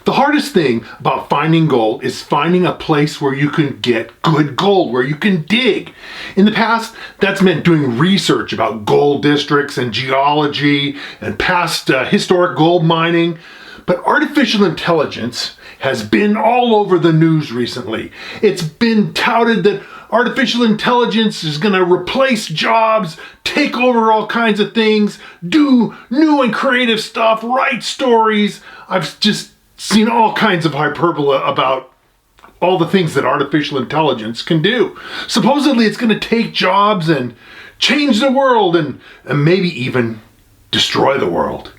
The hardest thing about finding gold is finding a place where you can get good gold, where you can dig. In the past, that's meant doing research about gold districts and geology and past historic gold mining. But artificial intelligence has been all over the news recently. It's been touted that artificial intelligence is going to replace jobs, take over all kinds of things, do new and creative stuff, write stories. I've just seen all kinds of hyperbole about all the things that artificial intelligence can do. Supposedly it's going to take jobs and change the world and maybe even destroy the world.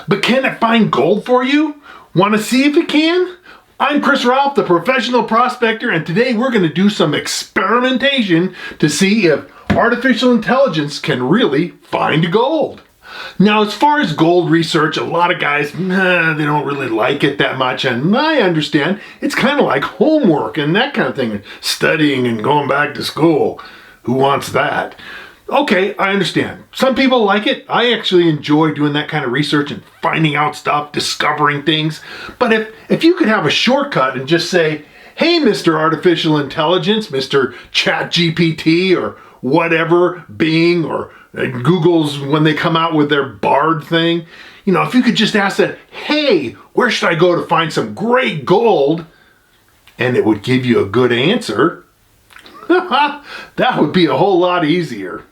But can it find gold for you? Want to see if it can? I'm Chris Ralph, the professional prospector, and today we're going to do some experimentation to see if artificial intelligence can really find gold. Now, as far as gold research, a lot of guys, they don't really like it that much, and I understand. It's kind of like homework and that kind of thing, studying and going back to school. Who wants that? Okay, I understand. Some people like it. I actually enjoy doing that kind of research and finding out stuff, discovering things. But if you could have a shortcut and just say, hey, Mr. Artificial Intelligence, Mr. ChatGPT, or whatever, Bing, or Google's when they come out with their Bard thing, if you could just ask that, hey, where should I go to find some great gold? And it would give you a good answer. That would be a whole lot easier.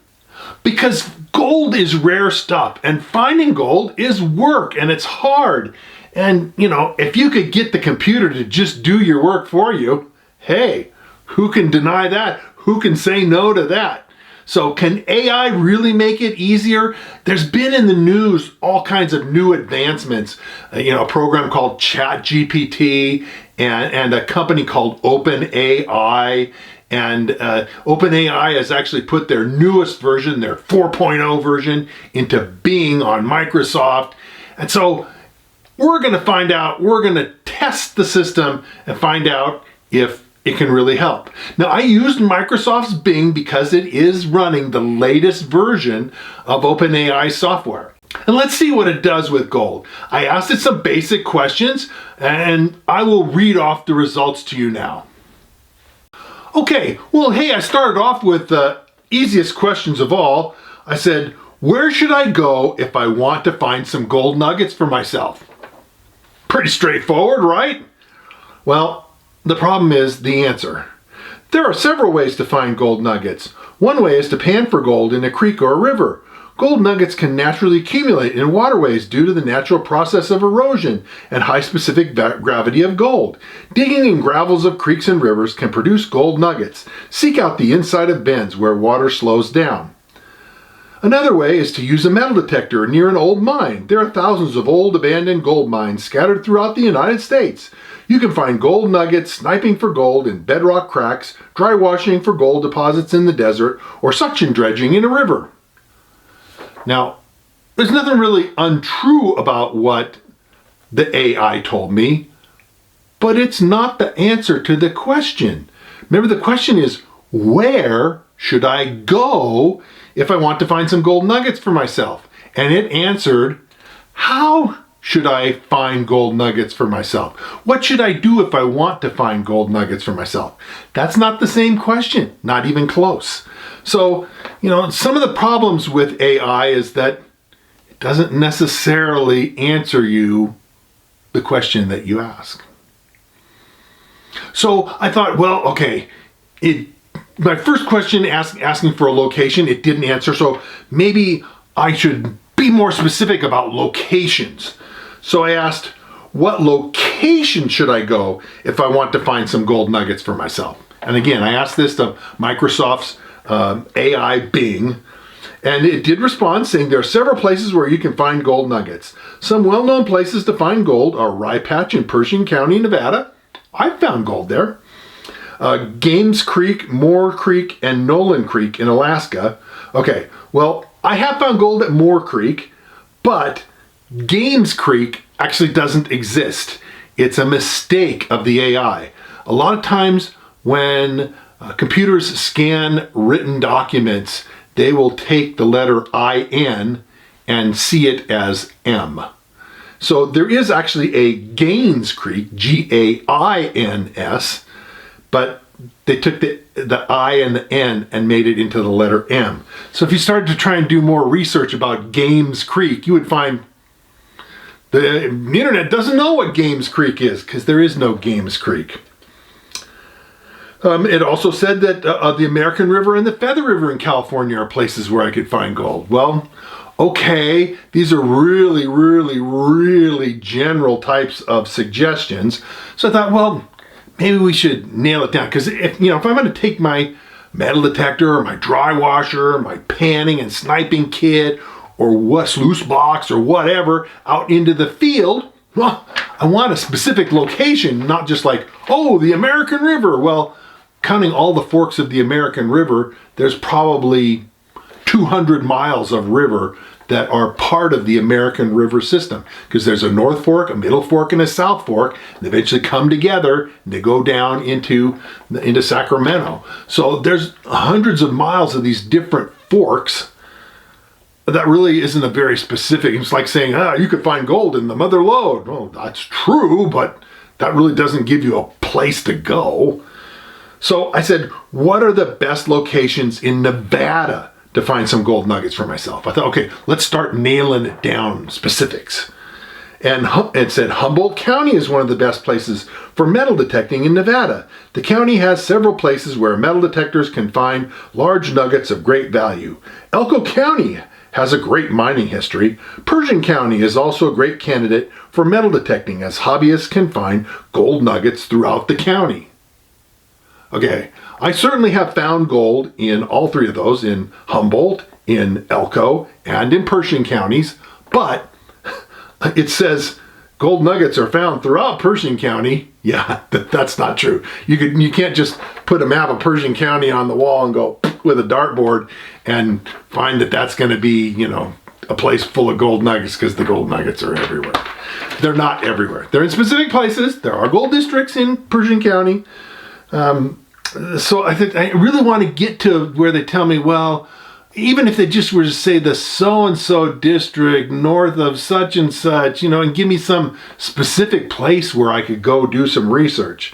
Because gold is rare stuff, and finding gold is work, and it's hard. And, if you could get the computer to just do your work for you, hey, who can deny that? Who can say no to that? So can AI really make it easier? There's been in the news all kinds of new advancements. A program called ChatGPT and a company called OpenAI. And OpenAI has actually put their newest version, their 4.0 version, into Bing on Microsoft. And so we're going to find out, we're going to test the system and find out if it can really help. Now, I used Microsoft's Bing because it is running the latest version of OpenAI software. And let's see what it does with gold. I asked it some basic questions, and I will read off the results to you now. Okay, well, hey, I started off with the easiest questions of all. I said, where should I go if I want to find some gold nuggets for myself? Pretty straightforward, right? Well, the problem is the answer. There are several ways to find gold nuggets. One way is to pan for gold in a creek or a river. Gold nuggets can naturally accumulate in waterways due to the natural process of erosion and high specific gravity of gold. Digging in gravels of creeks and rivers can produce gold nuggets. Seek out the inside of bends where water slows down. Another way is to use a metal detector near an old mine. There are thousands of old abandoned gold mines scattered throughout the United States. You can find gold nuggets, sniping for gold in bedrock cracks, dry washing for gold deposits in the desert, or suction dredging in a river. Now, there's nothing really untrue about what the AI told me, but it's not the answer to the question. Remember, the question is, where should I go if I want to find some gold nuggets for myself? And it answered, how should I find gold nuggets for myself? What should I do if I want to find gold nuggets for myself? That's not the same question, not even close. So, some of the problems with AI is that it doesn't necessarily answer you the question that you ask. So I thought, well, okay, my first question asking for a location, it didn't answer, so maybe I should be more specific about locations. So I asked, what location should I go if I want to find some gold nuggets for myself? And again, I asked this to Microsoft's AI Bing, and it did respond saying there are several places where you can find gold nuggets. Some well-known places to find gold are Rye Patch in Pershing County, Nevada. I've found gold there. Games Creek, Moore Creek, and Nolan Creek in Alaska. Okay, well, I have found gold at Moore Creek, but Games Creek actually doesn't exist. It's a mistake of the AI. A lot of times when computers scan written documents, they will take the letter IN and see it as M. So there is actually a Gaines Creek, Gains, but they took the I and the N and made it into the letter M. So if you started to try and do more research about Gaines Creek, you would find the internet doesn't know what Gaines Creek is, because there is no Gaines Creek. It also said that the American River and the Feather River in California are places where I could find gold. Well, okay, these are really, really, really general types of suggestions. So I thought, well, maybe we should nail it down. Because if I'm going to take my metal detector or my dry washer, or my panning and sniping kit, or what sluice box or whatever out into the field, well, I want a specific location, not just like, oh, the American River. Well, counting all the forks of the American River, there's probably 200 miles of river that are part of the American River system, because there's a North Fork, a Middle Fork, and a South Fork. They eventually come together and they go down into Sacramento. So there's hundreds of miles of these different forks. That really isn't a very specific. It's like saying, you could find gold in the Mother Lode. Well, that's true, but that really doesn't give you a place to go. So I said, what are the best locations in Nevada to find some gold nuggets for myself? I thought, okay, let's start nailing it down, specifics. And it said Humboldt County is one of the best places for metal detecting in Nevada. The county has several places where metal detectors can find large nuggets of great value. Elko County has a great mining history. Pershing County is also a great candidate for metal detecting, as hobbyists can find gold nuggets throughout the county. Okay, I certainly have found gold in all three of those, in Humboldt, in Elko, and in Pershing counties, but it says gold nuggets are found throughout Pershing County. Yeah, that's not true. You can't just put a map of Pershing County on the wall and go with a dartboard and find that that's going to be, a place full of gold nuggets, because the gold nuggets are everywhere. They're not everywhere. They're in specific places. There are gold districts in Pershing County. So I think I really want to get to where they tell me, well, even if they just were to say the so-and-so district north of such and such, and give me some specific place where I could go do some research.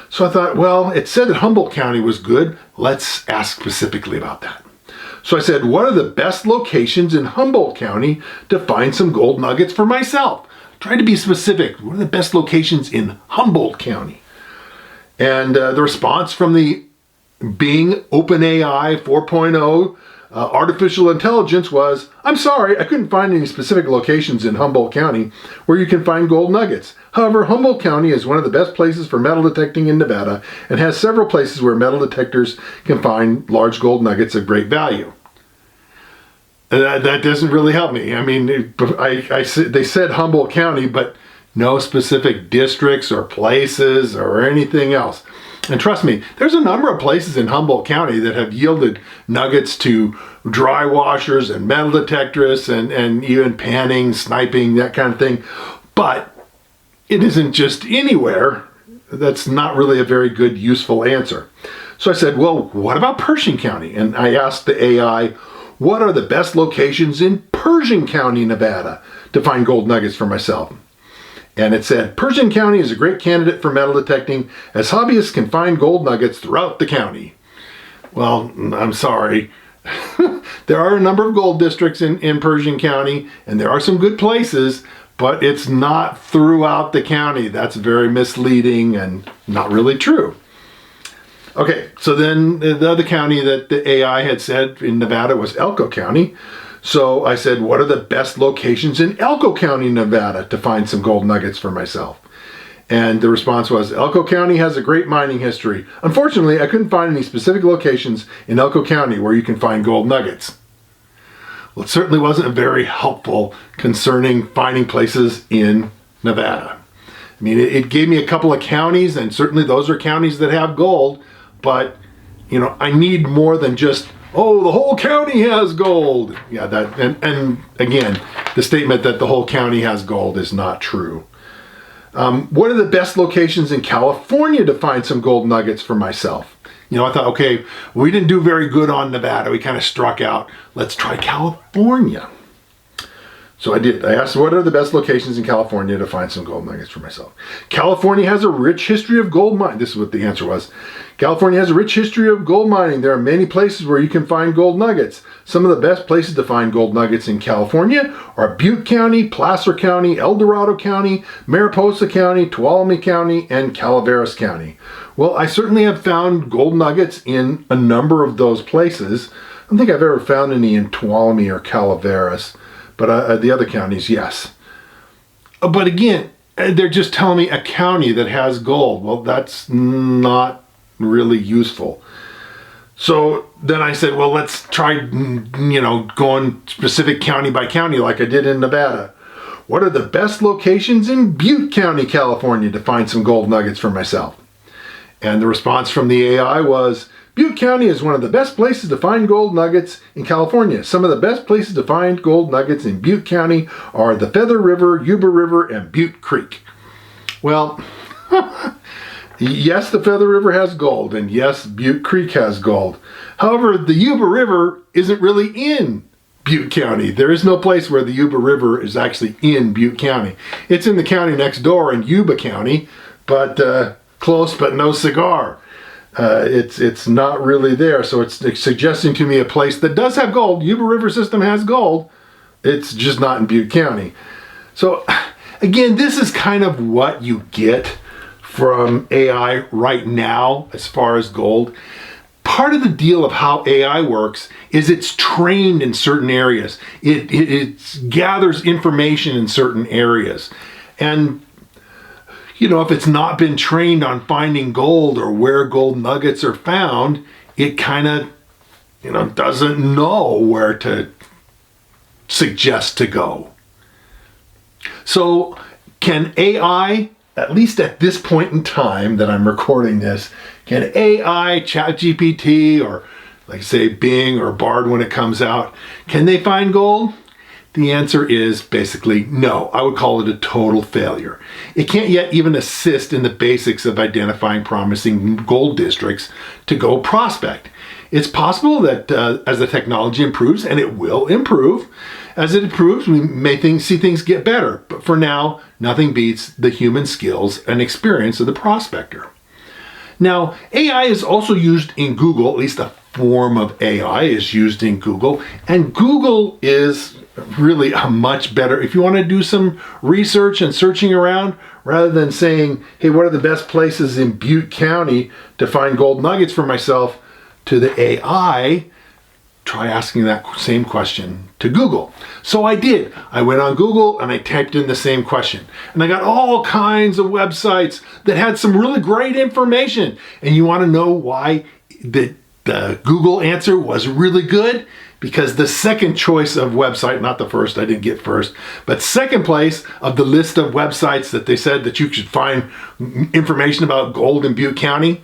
So I thought, well, it said that Humboldt County was good. Let's ask specifically about that. So I said, what are the best locations in Humboldt County to find some gold nuggets for myself? Try to be specific. What are the best locations in Humboldt County? And the response from the Bing OpenAI 4.0 artificial intelligence was, I'm sorry, I couldn't find any specific locations in Humboldt County where you can find gold nuggets. However, Humboldt County is one of the best places for metal detecting in Nevada and has several places where metal detectors can find large gold nuggets of great value. That doesn't really help me. I mean, they said Humboldt County, but no specific districts or places or anything else. And trust me, there's a number of places in Humboldt County that have yielded nuggets to dry washers and metal detectors and even panning, sniping, that kind of thing. But it isn't just anywhere. That's not really a very good, useful answer. So I said, well, what about Pershing County? And I asked the AI, what are the best locations in Pershing County, Nevada, to find gold nuggets for myself? And it said, Pershing County is a great candidate for metal detecting, as hobbyists can find gold nuggets throughout the county. Well, I'm sorry. There are a number of gold districts in Pershing County, and there are some good places, but it's not throughout the county. That's very misleading and not really true. Okay, so then the other county that the AI had said in Nevada was Elko County. So I said, what are the best locations in Elko County, Nevada, to find some gold nuggets for myself? And the response was, Elko County has a great mining history. Unfortunately, I couldn't find any specific locations in Elko County where you can find gold nuggets. Well, it certainly wasn't very helpful concerning finding places in Nevada. I mean, it gave me a couple of counties, and certainly those are counties that have gold, but, I need more than just, oh, the whole county has gold. Yeah, and again, the statement that the whole county has gold is not true. What are the best locations in California to find some gold nuggets for myself? I thought, okay, we didn't do very good on Nevada. We kind of struck out. Let's try California. So I did. I asked, what are the best locations in California to find some gold nuggets for myself? California has a rich history of gold mining. This is what the answer was. California has a rich history of gold mining. There are many places where you can find gold nuggets. Some of the best places to find gold nuggets in California are Butte County, Placer County, El Dorado County, Mariposa County, Tuolumne County, and Calaveras County. Well, I certainly have found gold nuggets in a number of those places. I don't think I've ever found any in Tuolumne or Calaveras. But the other counties, yes. But again, they're just telling me a county that has gold. Well, that's not really useful. So then I said, well, let's try, going specific county by county like I did in Nevada. What are the best locations in Butte County, California to find some gold nuggets for myself? And the response from the AI was, Butte County is one of the best places to find gold nuggets in California. Some of the best places to find gold nuggets in Butte County are the Feather River, Yuba River, and Butte Creek. Well, yes, the Feather River has gold, and yes, Butte Creek has gold. However, the Yuba River isn't really in Butte County. There is no place where the Yuba River is actually in Butte County. It's in the county next door in Yuba County, but close but no cigar. It's not really there, so it's suggesting to me a place that does have gold. Yuba River system has gold. It's just not in Butte County. So again, this is kind of what you get from AI right now as far as gold. Part of the deal of how AI works is it's trained in certain areas. It gathers information in certain areas. And if it's not been trained on finding gold or where gold nuggets are found, it kind of, doesn't know where to suggest to go. So can AI, at least at this point in time that I'm recording this, can AI, ChatGPT, or like say Bing or Bard when it comes out, can they find gold? The answer is basically no. I would call it a total failure. It can't yet even assist in the basics of identifying promising gold districts to go prospect. It's possible that as the technology improves, and it will improve, as it improves, we may see things get better. But for now, nothing beats the human skills and experience of the prospector. Now, AI is also used in Google, at least a form of AI is used in Google, and Google is really a much better, if you want to do some research and searching around, rather than saying, hey, what are the best places in Butte County to find gold nuggets for myself, to the AI, try asking that same question to Google. So I did. I went on Google and I typed in the same question. And I got all kinds of websites that had some really great information. And you want to know why the Google answer was really good? Because the second choice of website, not the first, I didn't get first, but second place of the list of websites that they said that you should find information about gold in Butte County,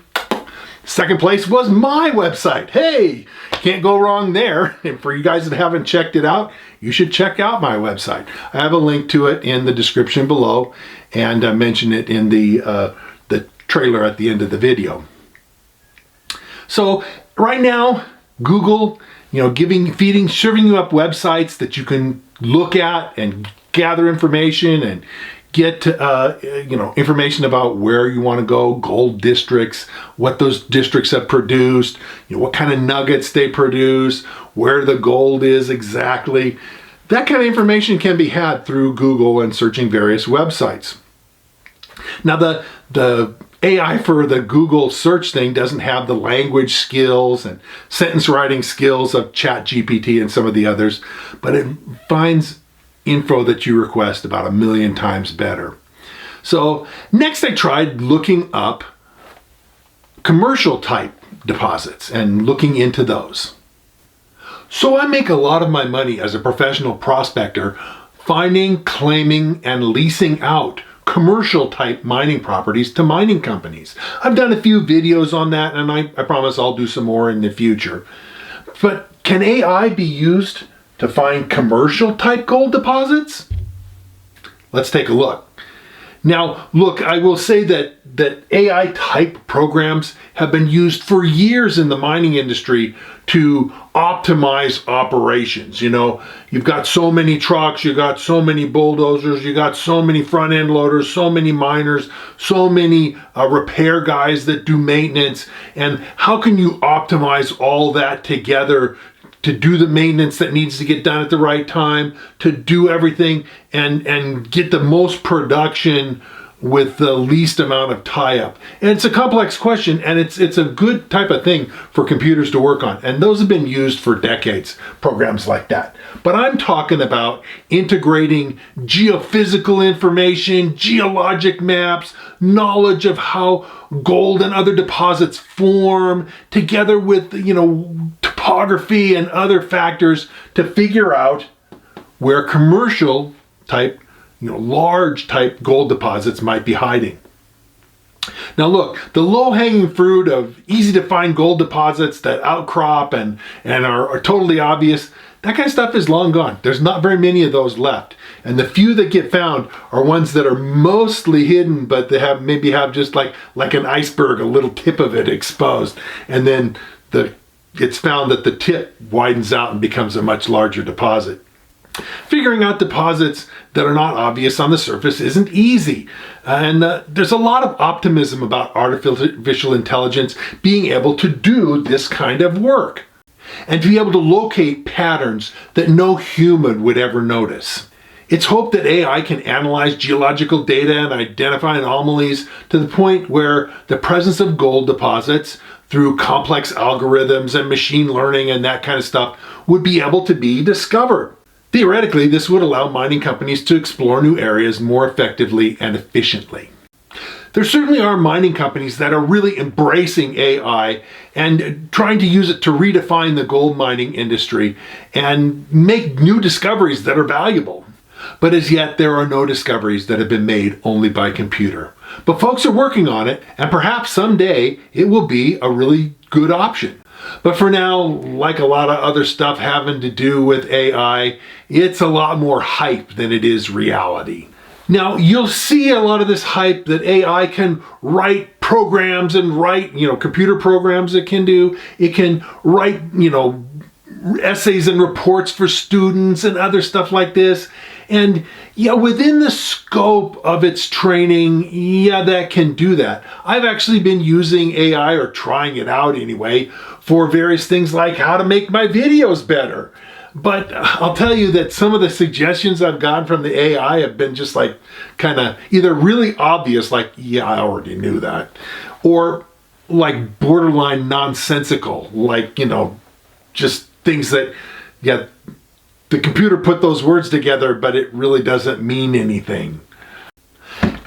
second place was my website. Hey, can't go wrong there. And for you guys that haven't checked it out, you should check out my website. I have a link to it in the description below, and I mention it in the trailer at the end of the video. So right now, Google, serving you up websites that you can look at and gather information and get information about where you want to go, gold districts, what those districts have produced, what kind of nuggets they produce, where the gold is exactly. That kind of information can be had through Google and searching various websites. Now the AI for the Google search thing doesn't have the language skills and sentence writing skills of ChatGPT and some of the others, but it finds info that you request about 1 million times better. So next I tried looking up commercial type deposits and looking into those. So I make a lot of my money as a professional prospector finding, claiming, and leasing out commercial type mining properties to mining companies. I've done a few videos on that, and I promise I'll do some more in the future. But can AI be used to find commercial type gold deposits? Let's take a look. Now, look, I will say that AI type programs have been used for years in the mining industry to optimize operations. You know, you've got so many trucks, you got so many bulldozers, you got so many front end loaders, so many miners, so many repair guys that do maintenance. And how can you optimize all that together to do the maintenance that needs to get done at the right time, to do everything and get the most production with the least amount of tie-up? And it's a complex question, and it's a good type of thing for computers to work on. And those have been used for decades, programs like that. But I'm talking about integrating geophysical information, geologic maps, knowledge of how gold and other deposits form, together with, topography and other factors to figure out where commercial type, large type gold deposits might be hiding. Now look, the low-hanging fruit of easy to find gold deposits that outcrop and are totally obvious, that kind of stuff is long gone. There's not very many of those left. And the few that get found are ones that are mostly hidden, but they maybe have just like an iceberg, a little tip of it exposed. And then it's found that the tip widens out and becomes a much larger deposit. Figuring out deposits that are not obvious on the surface isn't easy. And there's a lot of optimism about artificial intelligence being able to do this kind of work and to be able to locate patterns that no human would ever notice. It's hoped that AI can analyze geological data and identify anomalies to the point where the presence of gold deposits through complex algorithms and machine learning and that kind of stuff would be able to be discovered. Theoretically, this would allow mining companies to explore new areas more effectively and efficiently. There certainly are mining companies that are really embracing AI and trying to use it to redefine the gold mining industry and make new discoveries that are valuable. But as yet, there are no discoveries that have been made only by computer. But folks are working on it, and perhaps someday it will be a really good option. But for now, like a lot of other stuff having to do with AI, it's a lot more hype than it is reality. Now, you'll see a lot of this hype that AI can write programs and write, computer programs it can do. It can write, essays and reports for students and other stuff like this. And within the scope of its training, that can do that. I've actually been using AI, or trying it out anyway, for various things like how to make my videos better. But I'll tell you that some of the suggestions I've gotten from the AI have been just like kind of either really obvious, like, I already knew that, or like borderline nonsensical, like, just things that, the computer put those words together, but it really doesn't mean anything.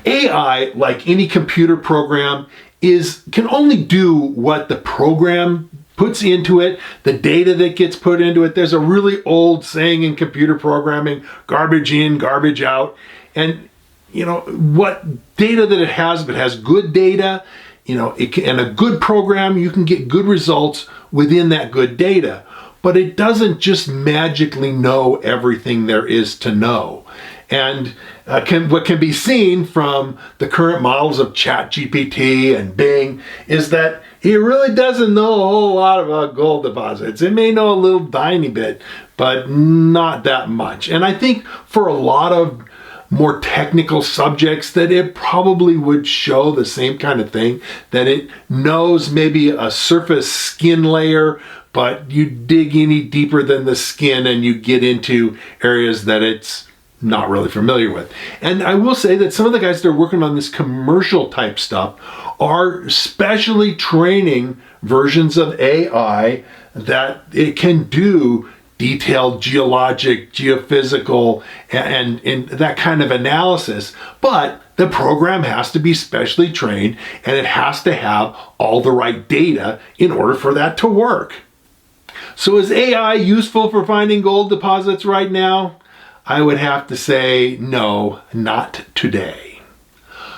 AI, like any computer program, can only do what the program puts into it, the data that gets put into it. There's a really old saying in computer programming, garbage in, garbage out. And, what data that it has, if it has good data, and a good program, you can get good results within that good data. But it doesn't just magically know everything there is to know. And what can be seen from the current models of ChatGPT and Bing is that it really doesn't know a whole lot about gold deposits. It may know a little tiny bit, but not that much. And I think for a lot of more technical subjects that it probably would show the same kind of thing, that it knows maybe a surface skin layer, but you dig any deeper than the skin and you get into areas that it's not really familiar with. And I will say that some of the guys that are working on this commercial type stuff are specially training versions of AI that it can do detailed geologic, geophysical, and that kind of analysis. But the program has to be specially trained and it has to have all the right data in order for that to work. So is AI useful for finding gold deposits right now? I would have to say no, not today.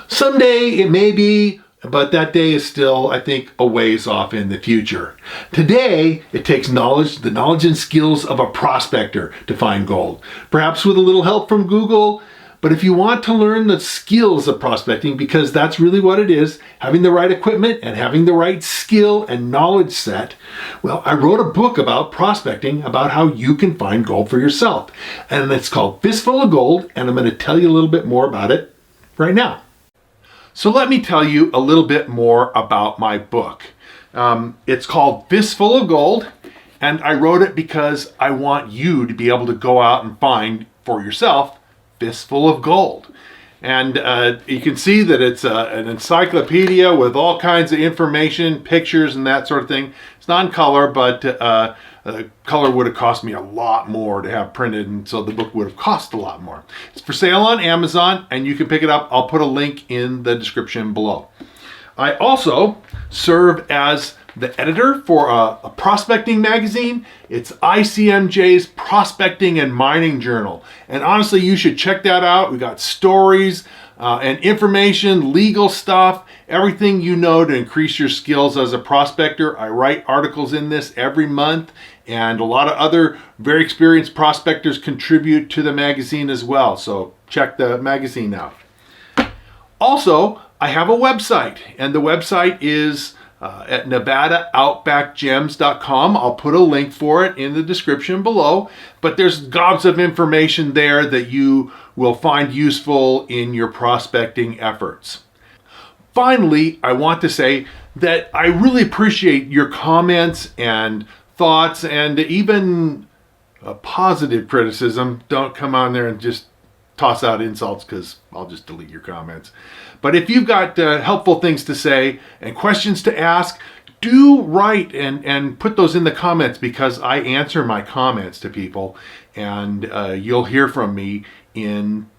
Someday it may be, but that day is still, I think, a ways off in the future. Today, it takes the knowledge and skills of a prospector to find gold. Perhaps with a little help from Google, But if you want to learn the skills of prospecting, because that's really what it is, having the right equipment and having the right skill and knowledge set, well, I wrote a book about prospecting, about how you can find gold for yourself. And it's called Fistful of Gold, and I'm going to tell you a little bit more about it right now. So let me tell you a little bit more about my book. It's called Fistful of Gold, and I wrote it because I want you to be able to go out and find for yourself fistful of gold. And you can see that it's an encyclopedia with all kinds of information, pictures, and that sort of thing. It's not in color, but color would have cost me a lot more to have printed, and so the book would have cost a lot more. It's for sale on Amazon, and you can pick it up. I'll put a link in the description below. I also serve as the editor for a prospecting magazine. It's ICMJ's Prospecting and Mining Journal. And honestly, you should check that out. We got stories and information, legal stuff, everything you know to increase your skills as a prospector. I write articles in this every month, and a lot of other very experienced prospectors contribute to the magazine as well. So check the magazine out. Also, I have a website, and the website is at NevadaOutbackGems.com. I'll put a link for it in the description below, but there's gobs of information there that you will find useful in your prospecting efforts. Finally, I want to say that I really appreciate your comments and thoughts, and even positive criticism. Don't come on there and just toss out insults, because I'll just delete your comments. But if you've got helpful things to say and questions to ask, do write and put those in the comments, because I answer my comments to people, and you'll hear from me in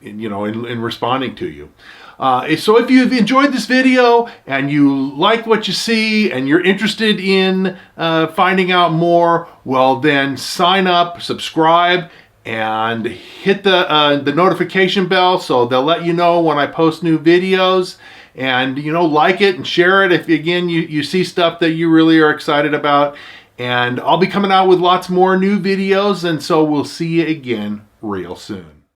responding to you. So if you've enjoyed this video and you like what you see and you're interested in finding out more, well, then sign up, subscribe, and hit the notification bell so they'll let you know when I post new videos. And like it and share it if, again, you see stuff that you really are excited about. And I'll be coming out with lots more new videos, and so we'll see you again real soon.